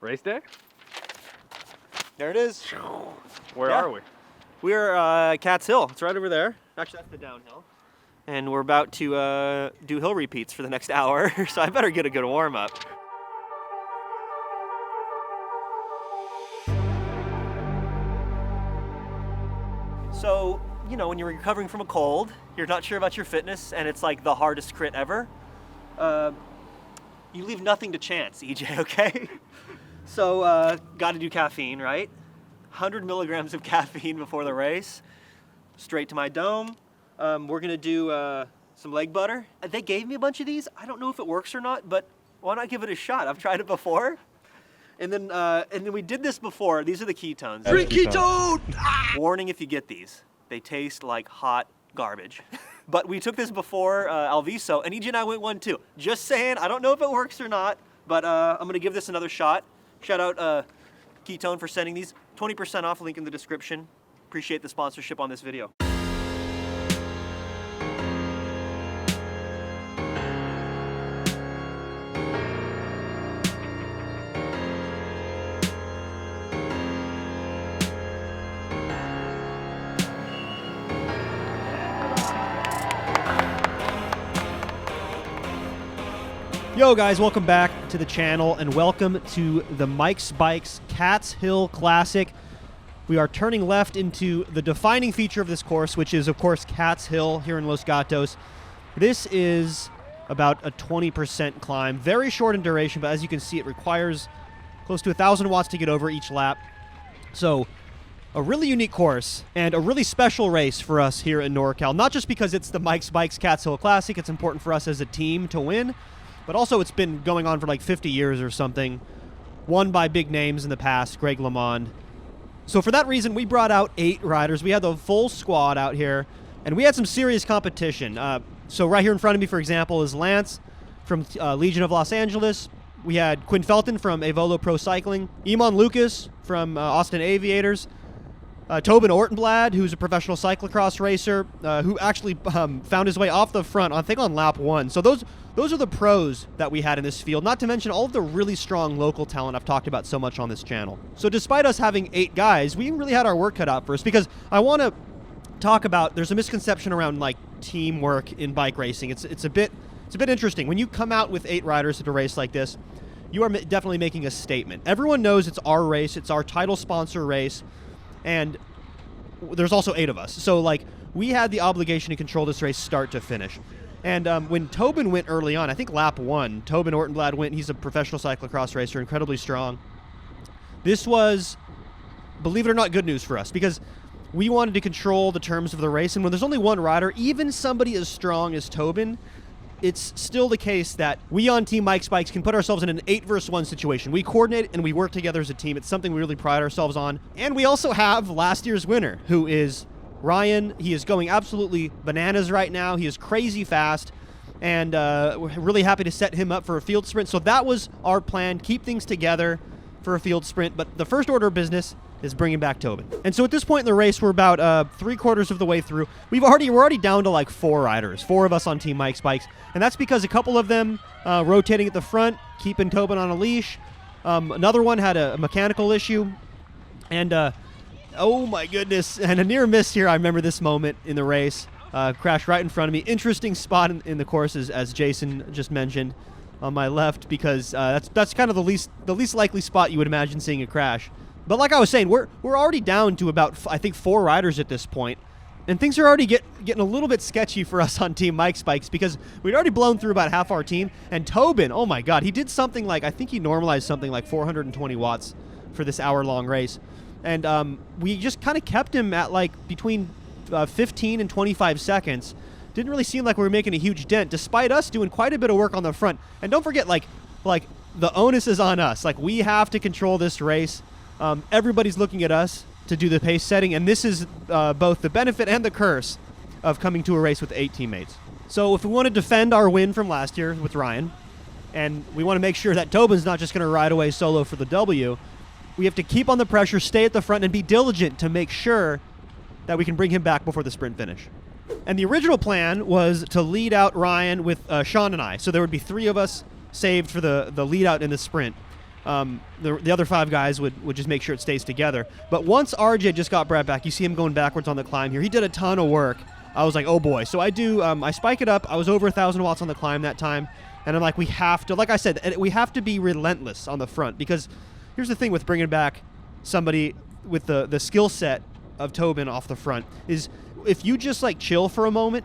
Race day? There it is. Where are we? We're Cat's Hill. It's right over there. Actually, that's the downhill. And we're about to do hill repeats for the next hour, so I better get a good warm-up. So, you know, when you're recovering from a cold, you're not sure about your fitness, and it's like the hardest crit ever. You leave nothing to chance, EJ, okay? So, gotta do caffeine, right? 100 milligrams of caffeine before the race, straight to my dome. We're gonna do some leg butter. They gave me a bunch of these. I don't know if it works or not, but why not give it a shot? I've tried it before. And then we did this before. These are the ketones. Free ketone! Warning if you get these. They taste like hot garbage. But we took this before Alviso, and EJ and I went one too. Just saying, I don't know if it works or not, but I'm gonna give this another shot. Shout out Ketone for sending these. 20% off, link in the description. Appreciate the sponsorship on this video. Yo guys, welcome back to the channel and welcome to the Mike's Bikes Cat's Hill Classic. We are turning left into the defining feature of this course, which is of course Cat's Hill here in Los Gatos. This is about a 20% climb, very short in duration, but as you can see it requires close to 1,000 watts to get over each lap. So a really unique course and a really special race for us here in NorCal, not just because it's the Mike's Bikes Cat's Hill Classic, it's important for us as a team to win, but also it's been going on for like 50 years or something, won by big names in the past, Greg LeMond. So for that reason, we brought out 8 riders. We had the full squad out here, and we had some serious competition. So right here in front of me, for example, is Lance from Legion of Los Angeles. We had Quinn Felton from Evolo Pro Cycling, Iman Lucas from Austin Aviators, Tobin Ortenblad, who's a professional cyclocross racer, who actually found his way off the front, I think on lap 1. So those are the pros that we had in this field, not to mention all of the really strong local talent I've talked about so much on this channel. So despite us having 8 guys, we really had our work cut out for us, because I want to talk about, there's a misconception around like teamwork in bike racing. It's a bit interesting. When you come out with 8 riders at a race like this, you are definitely making a statement. Everyone knows it's our race, it's our title sponsor race, and there's also 8 of us. So like we had the obligation to control this race start to finish. And when Tobin went early on, I think lap 1, Tobin Ortenblad went. He's a professional cyclocross racer, incredibly strong. This was, believe it or not, good news for us, because we wanted to control the terms of the race. And when there's only one rider, even somebody as strong as Tobin, it's still the case that we on Team Mike's Bikes can put ourselves in an 8 versus 1 situation. We coordinate and we work together as a team. It's something we really pride ourselves on. And we also have last year's winner, who is Ryan. He is going absolutely bananas right now. He is crazy fast, and we're really happy to set him up for a field sprint. So that was our plan, keep things together for a field sprint. But the first order of business is bringing back Tobin. And so at this point in the race, we're about 3/4 of the way through. We're already down to like 4 riders, 4 of us on Team Mike's Bikes, and that's because a couple of them rotating at the front, keeping Tobin on a leash. Another one had a mechanical issue, and oh my goodness, and a near miss here. I remember this moment in the race. Crashed right in front of me. Interesting spot in the course, as Jason just mentioned, on my left, because that's kind of the least likely spot you would imagine seeing a crash. But like I was saying, we're already down to about, I think, 4 riders at this point, and things are already getting a little bit sketchy for us on Team Mike's Bikes, because we'd already blown through about half our team, and Tobin, oh my god, he did something like, I think he normalized something like 420 watts for this hour-long race. And we just kind of kept him at like between 15 and 25 seconds. Didn't really seem like we were making a huge dent, despite us doing quite a bit of work on the front. And don't forget, like the onus is on us. Like, we have to control this race. Everybody's looking at us to do the pace setting, and this is both the benefit and the curse of coming to a race with 8 teammates. So if we want to defend our win from last year with Ryan, and we want to make sure that Tobin's not just going to ride away solo for the W, we have to keep on the pressure, stay at the front, and be diligent to make sure that we can bring him back before the sprint finish. And the original plan was to lead out Ryan with Sean and I. So there would be 3 of us saved for the lead out in the sprint. The other 5 guys would just make sure it stays together. But once RJ just got brought back, you see him going backwards on the climb here. He did a ton of work. I was like, oh boy. So I spike it up. I was over 1,000 watts on the climb that time. And I'm like, we have to, like I said, we have to be relentless on the front, because here's the thing with bringing back somebody with the skill set of Tobin off the front is if you just like chill for a moment,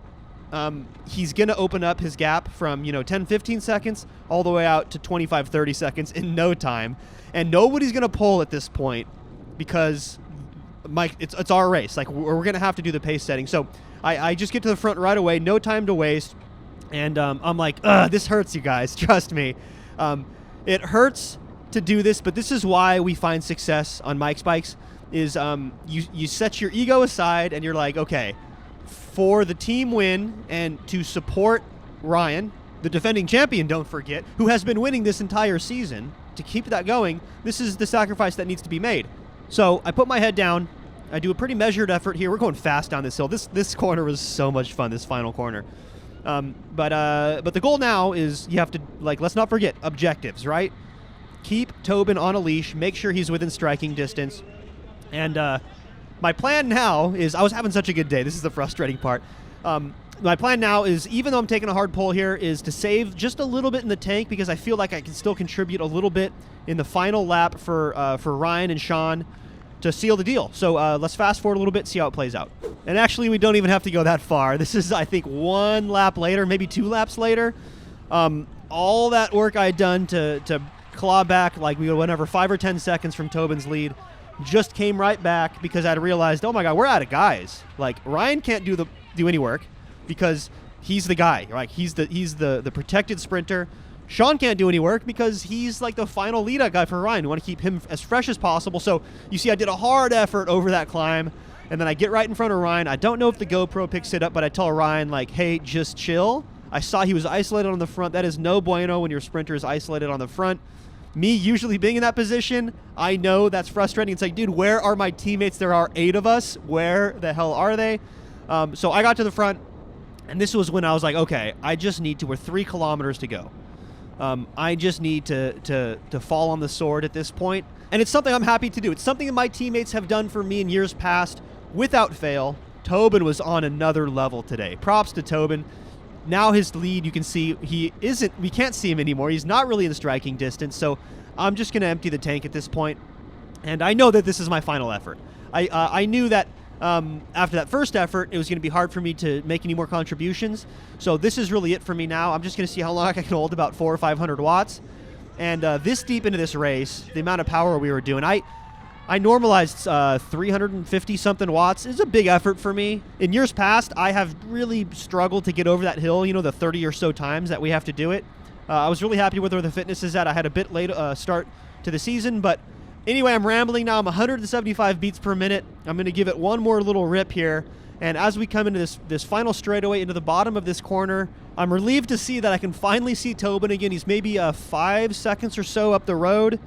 he's going to open up his gap from, 10, 15 seconds all the way out to 25, 30 seconds in no time. And nobody's going to pull at this point because it's our race. Like we're going to have to do the pace setting. So I just get to the front right away, no time to waste. And I'm like, this hurts, you guys. Trust me. It hurts to do this, but this is why we find success on Mike's Bikes is you set your ego aside and you're like, okay, for the team win and to support Ryan, the defending champion, don't forget, who has been winning this entire season, to keep that going, this is the sacrifice that needs to be made. So I put my head down. I do a pretty measured effort here. We're going fast down this hill. This corner was so much fun, this final corner. But the goal now is you have to, let's not forget objectives, right? Keep Tobin on a leash, make sure he's within striking distance. And my plan now is, I was having such a good day. This is the frustrating part. My plan now is, even though I'm taking a hard pull here, is to save just a little bit in the tank because I feel like I can still contribute a little bit in the final lap for Ryan and Sean to seal the deal. So let's fast forward a little bit, see how it plays out. And actually, we don't even have to go that far. This is, I think, 1 lap later, maybe 2 laps later. All that work I'd done to claw back, we went over 5 or 10 seconds from Tobin's lead, just came right back because I'd realized, oh my God, we're out of guys. Ryan can't do any work because he's the guy, right? He's the protected sprinter. Sean can't do any work because he's the final lead out guy for Ryan. We want to keep him as fresh as possible. So you see I did a hard effort over that climb, and then I get right in front of Ryan. I don't know if the GoPro picks it up, but I tell Ryan, hey, just chill. I saw he was isolated on the front. That is no bueno when your sprinter is isolated on the front. Me usually being in that position, I know that's frustrating. It's like, dude, where are my teammates? There are 8 of us. Where the hell are they? So I got to the front, and this was when I was like, okay, we're 3 kilometers to go. I just need to fall on the sword at this point. And it's something I'm happy to do. It's something that my teammates have done for me in years past without fail. Tobin was on another level today. Props to Tobin. Now his lead, you can see we can't see him anymore. He's not really in striking distance. So I'm just going to empty the tank at this point. And I know that this is my final effort. I knew that after that first effort, it was going to be hard for me to make any more contributions. So this is really it for me now. I'm just going to see how long I can hold, about 400 or 500 watts. And this deep into this race, the amount of power we were doing, I normalized 350-something watts. It's a big effort for me. In years past, I have really struggled to get over that hill, the 30 or so times that we have to do it. I was really happy with where the fitness is at. I had a bit late start to the season, but anyway, I'm rambling now. I'm 175 beats per minute. I'm going to give it one more little rip here. And as we come into this final straightaway into the bottom of this corner, I'm relieved to see that I can finally see Tobin again. He's maybe 5 seconds or so up the road.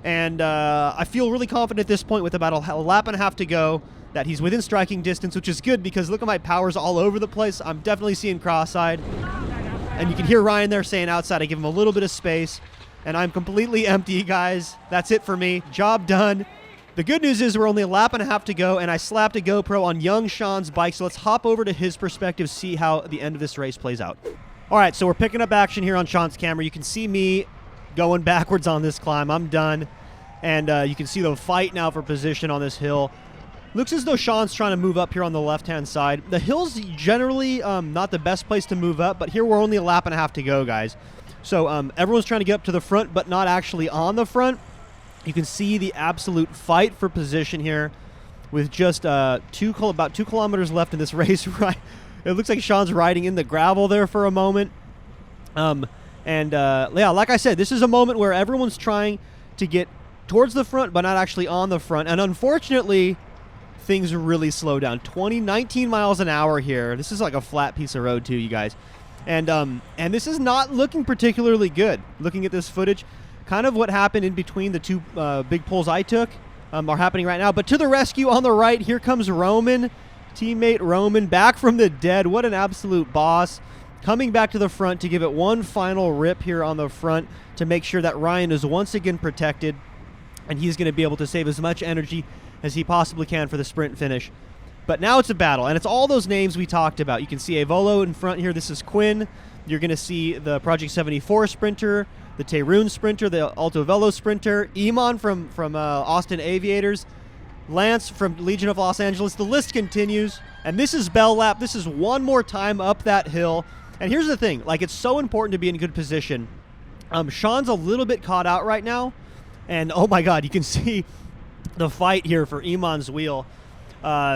And I feel really confident at this point with about a lap and a half to go that he's within striking distance, which is good because look at my powers all over the place. I'm definitely seeing cross-eyed. And you can hear Ryan there saying outside. I give him a little bit of space. And I'm completely empty, guys. That's it for me. Job done. The good news is we're only a lap and a half to go, and I slapped a GoPro on young Sean's bike, so let's hop over to his perspective, see how the end of this race plays out. All right, so we're picking up action here on Sean's camera. You can see me going backwards on this climb. I'm done. And you can see the fight now for position on this hill. Looks as though Sean's trying to move up here on the left-hand side. The hill's generally not the best place to move up, but here we're only a lap and a half to go, guys. So everyone's trying to get up to the front, but not actually on the front. You can see the absolute fight for position here with just about 2 kilometers left in this race. Right, it looks like Sean's riding in the gravel there for a moment. Yeah, like I said, this is a moment where everyone's trying to get towards the front, but not actually on the front. And unfortunately, things really slow down. 19 miles an hour here. This is like a flat piece of road too, you guys. And this is not looking particularly good. Looking at this footage, kind of what happened in between the 2 big pulls I took are happening right now. But to the rescue on the right, here comes Roman, teammate Roman, back from the dead. What an absolute boss. coming back to the front to give it one final rip here on the front to make sure that Ryan is once again protected, and he's going to be able to save as much energy as he possibly can for the sprint finish. But now it's a battle, and it's all those names we talked about. You can see Avolo in front here. This is Quinn. You're going to see the Project 74 sprinter, the Teyrun sprinter, the Alto Velo sprinter, Iman from Austin Aviators, Lance from Legion of Los Angeles. The list continues, and this is Bell Lap. This is one more time up that hill. And here's the thing, like, it's so important to be in good position. Sean's a little bit caught out right now, and oh my God, you can see the fight here for Iman's wheel.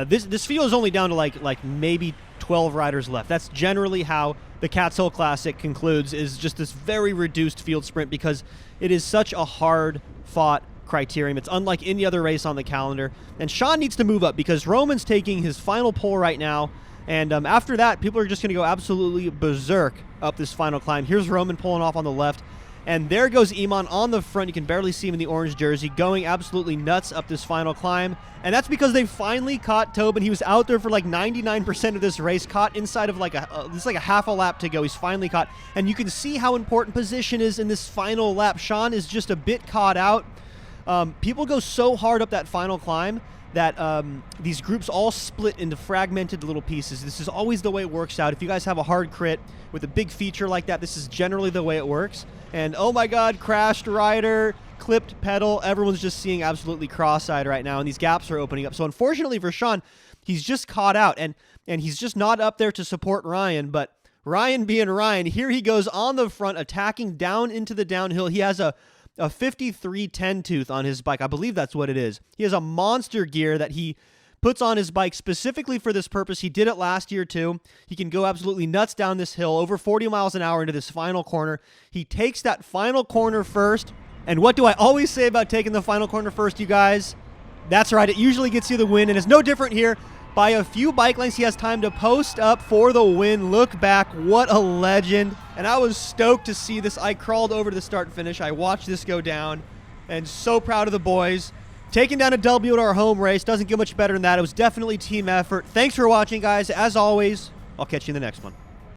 This field is only down to like maybe 12 riders left. That's generally how the Cats Hill Classic concludes, is just this very reduced field sprint, because it is such a hard-fought criterium. It's unlike any other race on the calendar. And Sean needs to move up because Roman's taking his final pole right now. And after that, people are just going to go absolutely berserk up this final climb. Here's Roman pulling off on the left. And there goes Iman on the front. You can barely see him in the orange jersey, going absolutely nuts up this final climb. And that's because they finally caught Tobin. He was out there for like 99% of this race, caught inside of like a half a lap to go. He's finally caught. And you can see how important position is in this final lap. Sean is just a bit caught out. People go so hard up that final climb that these groups all split into fragmented little pieces. This is always the way it works out. If you guys have a hard crit with a big feature like that, this is generally the way it works. And oh my God, crashed rider, clipped pedal. Everyone's just seeing absolutely cross-eyed right now, and these gaps are opening up. So unfortunately for Sean, he's just caught out, and he's just not up there to support Ryan. But Ryan being Ryan, here he goes on the front, attacking down into the downhill. He has a 5310 tooth on his bike. I believe that's what it is. He has a monster gear that he puts on his bike specifically for this purpose. He did it last year too. He can go absolutely nuts down this hill, over 40 miles an hour into this final corner. He takes that final corner first. And what do I always say about taking the final corner first, you guys? That's right, it usually gets you the win, and it's no different here. By a few bike lengths, he has time to post up for the win. Look back, what a legend. And I was stoked to see this. I crawled over to the start and finish. I watched this go down, and so proud of the boys. Taking down a W at our home race doesn't get much better than that. It was definitely team effort. Thanks for watching, guys. As always, I'll catch you in the next one.